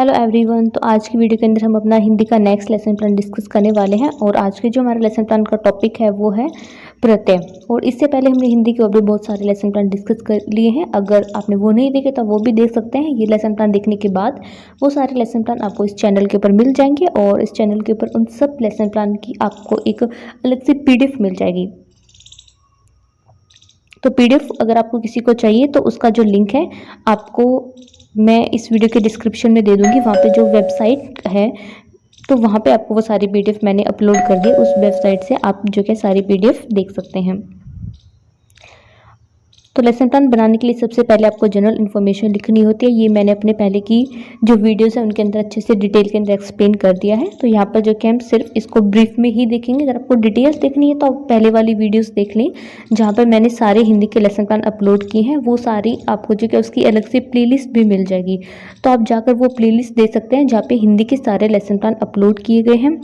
Hello everyone. तो आज की वीडियो के अंदर हम अपना हिंदी का नेक्स्ट लेसन प्लान डिस्कस करने वाले हैं और आज के जो हमारा लेसन प्लान का टॉपिक है वो है प्रत्यय। और इससे पहले हमने हिंदी के और भी बहुत सारे लेसन प्लान डिस्कस कर लिए हैं। अगर आपने वो नहीं देखे तो वो भी देख सकते हैं। ये लेसन प्लान देखने के बाद वो सारे लेसन प्लान आपको इस चैनल के ऊपर मिल जाएंगे और इस चैनल के ऊपर उन सब लेसन प्लान की आपको एक अलग से PDF मिल जाएगी। तो PDF अगर आपको किसी को चाहिए तो उसका जो लिंक है आपको मैं इस वीडियो के डिस्क्रिप्शन में दे दूंगी। वहाँ पे जो वेबसाइट है तो वहाँ पे आपको वो सारी PDF मैंने अपलोड कर दी। उस वेबसाइट से आप जो कि सारी PDF देख सकते हैं। तो लेसन प्लान बनाने के लिए सबसे पहले आपको जनरल इन्फॉर्मेशन लिखनी होती है। ये मैंने अपने पहले की जो वीडियोस है उनके अंदर अच्छे से डिटेल के अंदर एक्सप्लेन कर दिया है। तो यहाँ पर जो कि हम सिर्फ इसको ब्रीफ में ही देखेंगे। अगर आपको डिटेल्स देखनी है तो आप पहले वाली वीडियोस देख लें जहाँ पर मैंने सारे हिंदी के लेसन प्लान अपलोड किए हैं। वो सारी आपको जो कि उसकी अलग से प्लेलिस्ट भी मिल जाएगी। तो आप जाकर वो प्लेलिस्ट दे सकते हैं जहाँ पे हिंदी के सारे लेसन प्लान अपलोड किए गए हैं।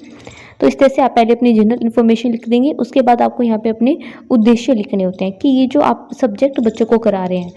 तो इस तरह से आप पहले अपनी जनरल इन्फॉर्मेशन लिख देंगे। उसके बाद आपको यहाँ पे अपने उद्देश्य लिखने होते हैं कि ये जो आप सब्जेक्ट बच्चों को करा रहे हैं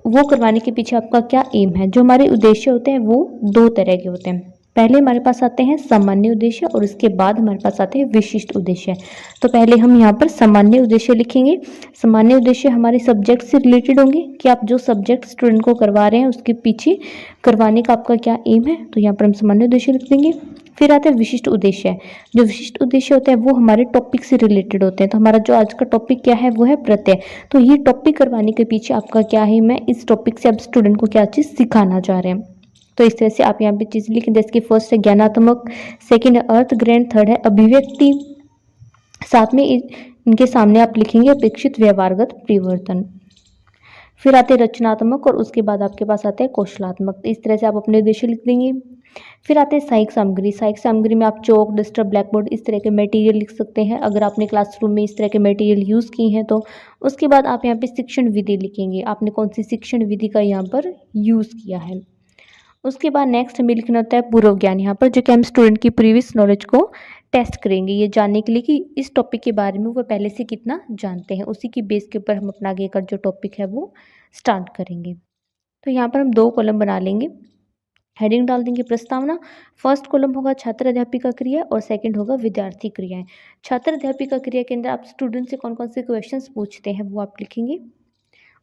वो करवाने के पीछे आपका क्या एम है। जो हमारे उद्देश्य होते हैं वो दो तरह के होते हैं। पहले हमारे पास आते हैं सामान्य उद्देश्य और उसके बाद हमारे पास आते हैं विशिष्ट उद्देश्य। तो पहले हम यहाँ पर सामान्य उद्देश्य लिखेंगे। सामान्य उद्देश्य हमारे सब्जेक्ट से रिलेटेड होंगे कि आप जो सब्जेक्ट स्टूडेंट को करवा रहे हैं उसके पीछे करवाने का आपका क्या एम है। तो यहाँ पर हम सामान्य उद्देश्य लिख देंगे। फिर आता है विशिष्ट उद्देश्य। जो विशिष्ट उद्देश्य होते हैं वो हमारे टॉपिक से रिलेटेड होते हैं। तो हमारा जो आज का टॉपिक क्या है वो है प्रत्यय। तो ये टॉपिक करवाने के पीछे आपका क्या है, मैं इस टॉपिक से आप स्टूडेंट को क्या चीज़ सिखाना चाह रहे हैं। तो इस तरह से आप यहाँ पे चीज़ लिखें। जैसे कि फर्स्ट है ज्ञानात्मक, सेकंड है अर्थ ग्रहण, थर्ड है अभिव्यक्ति, साथ में इनके सामने आप लिखेंगे अपेक्षित व्यवहारगत परिवर्तन। फिर आते हैं रचनात्मक और उसके बाद आपके पास आते हैं कौशलात्मक। इस तरह से आप अपने उद्देश्य लिख देंगे। फिर आते हैं सहायक सामग्री। सहायक सामग्री में आप चौक, डस्टर, ब्लैक बोर्ड इस तरह के मटेरियल लिख सकते हैं अगर आपने क्लासरूम में इस तरह के मटेरियल यूज़ किए हैं तो। उसके बाद आप यहाँ पे शिक्षण विधि लिखेंगे, आपने कौन सी शिक्षण विधि का यहाँ पर यूज़ किया है। उसके बाद नेक्स्ट हमें लिखना होता है पूर्व ज्ञान। यहाँ पर जो कि हम स्टूडेंट की प्रीवियस नॉलेज को टेस्ट करेंगे ये जानने के लिए कि इस टॉपिक के बारे में वो पहले से कितना जानते हैं। उसी की बेस के ऊपर हम अपना आगे का जो टॉपिक है वो स्टार्ट करेंगे। तो यहाँ पर हम 2 कॉलम बना लेंगे। हेडिंग डाल देंगे प्रस्तावना। फर्स्ट कॉलम होगा छात्र अध्यापिका क्रिया और सेकंड होगा विद्यार्थी क्रियाएं। छात्र अध्यापिका क्रिया के अंदर आप स्टूडेंट से कौन कौन से क्वेश्चंस पूछते हैं वो आप लिखेंगे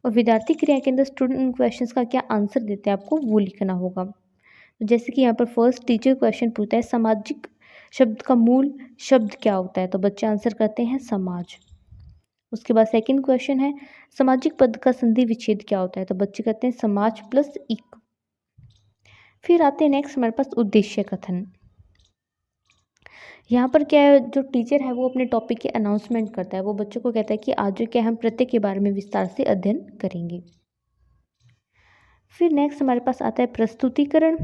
और विद्यार्थी क्रिया के अंदर स्टूडेंट उन क्वेश्चंस का क्या आंसर देते हैं आपको वो लिखना होगा। जैसे कि यहाँ पर फर्स्ट टीचर क्वेश्चन पूछता है सामाजिक शब्द का मूल शब्द क्या होता है, तो बच्चे आंसर करते हैं समाज। उसके बाद सेकंड क्वेश्चन है सामाजिक पद का संधि विच्छेद क्या होता है, तो बच्चे कहते हैं समाज प्लस इक। फिर आते हैं नेक्स्ट हमारे पास उद्देश्य कथन। यहाँ पर क्या है, जो टीचर है वो अपने टॉपिक की अनाउंसमेंट करता है। वो बच्चों को कहता है कि आज जो क्या हम प्रत्यय के बारे में विस्तार से अध्ययन करेंगे। फिर नेक्स्ट हमारे पास आता है प्रस्तुतिकरण।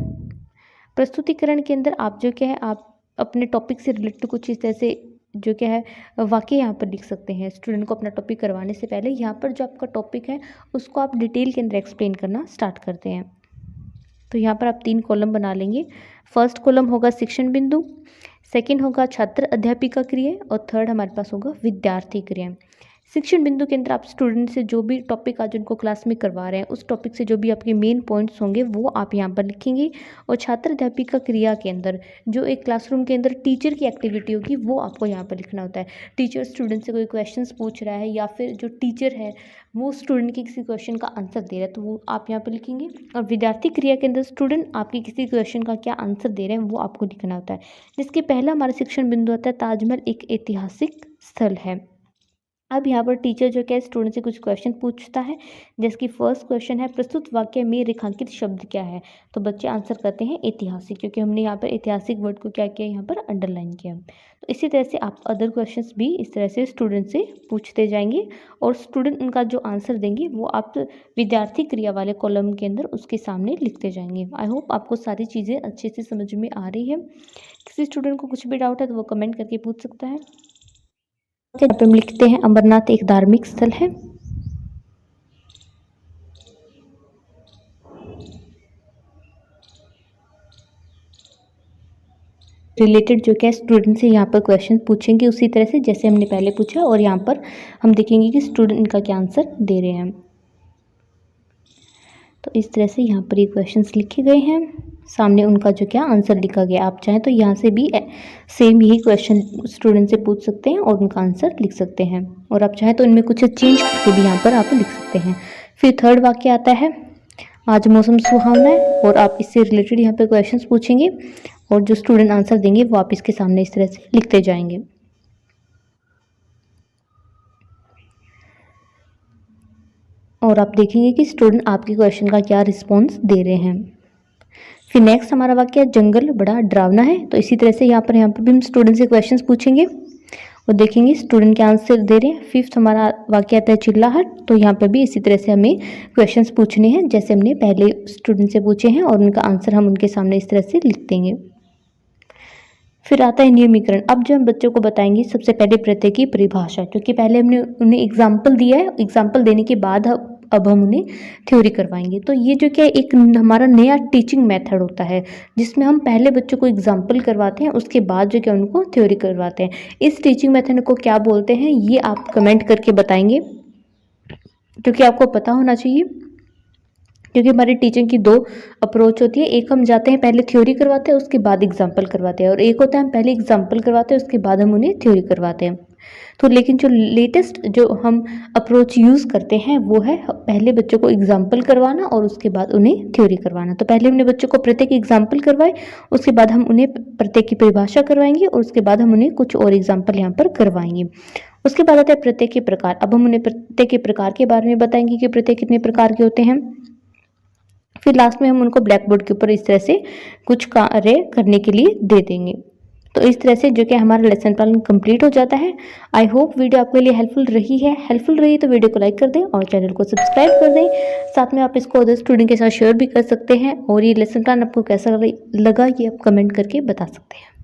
प्रस्तुतिकरण के अंदर आप जो क्या है आप अपने टॉपिक से रिलेटेड कुछ इस तरह से जो क्या है वाक्य यहाँ पर लिख सकते हैं। स्टूडेंट को अपना टॉपिक करवाने से पहले यहाँ पर जो आपका टॉपिक है उसको आप डिटेल के अंदर एक्सप्लेन करना स्टार्ट करते हैं। तो यहाँ पर आप 3 कॉलम बना लेंगे। फर्स्ट कॉलम होगा शिक्षण बिंदु, सेकंड होगा छात्र अध्यापिका क्रिया और थर्ड हमारे पास होगा विद्यार्थी क्रिया। शिक्षण बिंदु के अंदर आप स्टूडेंट से जो भी टॉपिक आज उनको क्लास में करवा रहे हैं उस टॉपिक से जो भी आपके मेन पॉइंट्स होंगे वो आप यहाँ पर लिखेंगे। और छात्र अध्यापिका क्रिया के अंदर जो एक क्लासरूम के अंदर टीचर की एक्टिविटी होगी वो आपको यहाँ पर लिखना होता है। टीचर स्टूडेंट से कोई क्वेश्चंस पूछ रहा है या फिर जो टीचर है वो स्टूडेंट के किसी क्वेश्चन का आंसर दे रहा है तो वो आप यहाँ पर लिखेंगे। और विद्यार्थी क्रिया के अंदर स्टूडेंट आपके किसी क्वेश्चन का क्या आंसर दे रहे हैं वो आपको लिखना होता है। जिसके पहला हमारा शिक्षण बिंदु आता है ताजमहल एक ऐतिहासिक स्थल है। अब यहाँ पर टीचर जो क्या है स्टूडेंट से कुछ क्वेश्चन पूछता है। जैसे कि फर्स्ट क्वेश्चन है प्रस्तुत वाक्य में रेखांकित शब्द क्या है, तो बच्चे आंसर करते हैं ऐतिहासिक, क्योंकि हमने यहाँ पर ऐतिहासिक वर्ड को क्या किया यहाँ पर अंडरलाइन किया। तो इसी तरह से आप अदर क्वेश्चंस भी इस तरह से स्टूडेंट से पूछते जाएंगे और स्टूडेंट उनका जो आंसर देंगे वो आप विद्यार्थी क्रिया वाले कॉलम के अंदर उसके सामने लिखते जाएंगे। आई होप आपको सारी चीज़ें अच्छे से समझ में आ रही है। किसी स्टूडेंट को कुछ भी डाउट है तो वो कमेंट करके पूछ सकता है। यहाँ पे हम लिखते हैं अमरनाथ एक धार्मिक स्थल है। रिलेटेड जो क्या स्टूडेंट से यहाँ पर क्वेश्चन पूछेंगे उसी तरह से जैसे हमने पहले पूछा और यहाँ पर हम देखेंगे कि स्टूडेंट इनका क्या आंसर दे रहे हैं। तो इस तरह से यहाँ पर ये क्वेश्चंस लिखे गए हैं। सामने उनका जो क्या आंसर लिखा गया। आप चाहें तो यहाँ से भी सेम यही क्वेश्चन स्टूडेंट से पूछ सकते हैं और उनका आंसर लिख सकते हैं, और आप चाहें तो इनमें कुछ चेंज करके भी यहाँ पर आप लिख सकते हैं। फिर थर्ड वाक्य आता है, आज मौसम सुहावना है, और आप इससे रिलेटेड यहाँ पे क्वेश्चंस पूछेंगे और जो स्टूडेंट आंसर देंगे वो आप इसके सामने इस तरह से लिखते जाएंगे। और आप देखेंगे कि स्टूडेंट आपके क्वेश्चन का क्या रिस्पॉन्स दे रहे हैं। फिर नेक्स्ट हमारा वाक्य है, जंगल बड़ा डरावना है। तो इसी तरह से यहाँ पर भी हम स्टूडेंट से क्वेश्चंस पूछेंगे और देखेंगे स्टूडेंट के आंसर दे रहे हैं। फिफ्थ हमारा वाक्य आता है, चिल्लाहट। तो यहाँ पर भी इसी तरह से हमें क्वेश्चंस पूछने हैं जैसे हमने पहले स्टूडेंट से पूछे हैं, और उनका आंसर हम उनके सामने इस तरह से लिख देंगे। फिर आता है नियमीकरण। अब जो हम बच्चों को बताएंगे सबसे पहले प्रत्यय की परिभाषा, क्योंकि पहले हमने उन्हें एग्जाम्पल दिया है, एग्जाम्पल देने के बाद अब हम उन्हें थ्योरी करवाएंगे। तो ये जो क्या एक हमारा नया टीचिंग मेथड होता है, जिसमें हम पहले बच्चों को एग्जाम्पल करवाते हैं, उसके बाद जो क्या उनको थ्योरी करवाते हैं। इस टीचिंग मेथड को क्या बोलते हैं ये आप कमेंट करके बताएंगे, क्योंकि आपको पता होना चाहिए। क्योंकि हमारी टीचिंग की दो अप्रोच होती है, एक हम जाते हैं पहले थ्योरी करवाते हैं उसके बाद एग्जाम्पल करवाते हैं, और एक होता है हम पहले एग्जाम्पल करवाते हैं उसके बाद हम उन्हें थ्योरी करवाते हैं। तो लेकिन जो लेटेस्ट जो हम अप्रोच यूज़ करते हैं वो है पहले बच्चों को एग्जाम्पल करवाना और उसके बाद उन्हें थ्योरी करवाना। तो पहले हमने बच्चों को प्रत्येक एग्जाम्पल करवाए, उसके बाद हम उन्हें प्रत्येक की परिभाषा करवाएंगे और उसके बाद हम उन्हें कुछ और एग्जाम्पल यहाँ पर करवाएंगे। उसके बाद आता है प्रत्येक के प्रकार। अब हम उन्हें प्रत्येक के प्रकार के बारे में बताएंगे कि प्रत्येक कितने प्रकार के होते हैं। फिर लास्ट में हम उनको ब्लैक बोर्ड के ऊपर इस तरह से कुछ कार्य करने के लिए दे देंगे। तो इस तरह से जो कि हमारा लेसन प्लान कंप्लीट हो जाता है। आई होप वीडियो आपके लिए हेल्पफुल रही है। हेल्पफुल रही तो वीडियो को लाइक कर दें और चैनल को सब्सक्राइब कर दें। साथ में आप इसको अदर स्टूडेंट के साथ शेयर भी कर सकते हैं, और ये लेसन प्लान आपको कैसा लगा ये आप कमेंट करके बता सकते हैं।